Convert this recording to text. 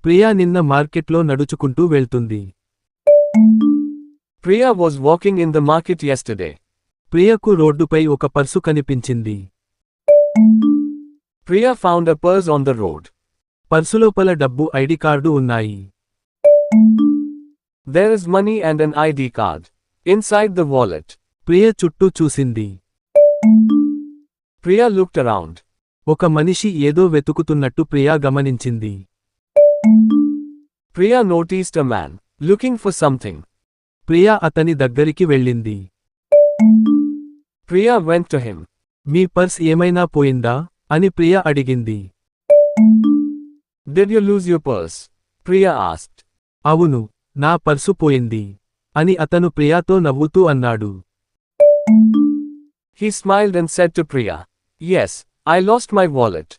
ప్రియా నిన్న మార్కెట్లో నడుచుకుంటూ వెళ్తుంది. Priya was walking in the market yesterday. ప్రియకు రోడ్డుపై ఒక పర్సు కనిపించింది. Priya found a purse on the road. పర్సులోపల డబ్బు ఐడి కార్డు ఉన్నాయి. There is money and an ID card inside the wallet. ప్రియ చుట్టూ చూసింది. Priya looked around. ఒక మనిషి ఏదో వెతుకుతున్నట్టు ప్రియా గమనించింది. Priya noticed a man looking for something. Priya అతని దగ్గరికి వెళ్ళింది. Priya went to him. Me purse ఏమైనా పోయిందా అని ప్రియ అడిగింది. Did you lose your purse? Priya asked. అవును, నా పర్సు పోయింది అని అతను ప్రియాతో నవ్వుతూ అన్నాడు. He smiled and said to Priya, Yes, I lost my wallet.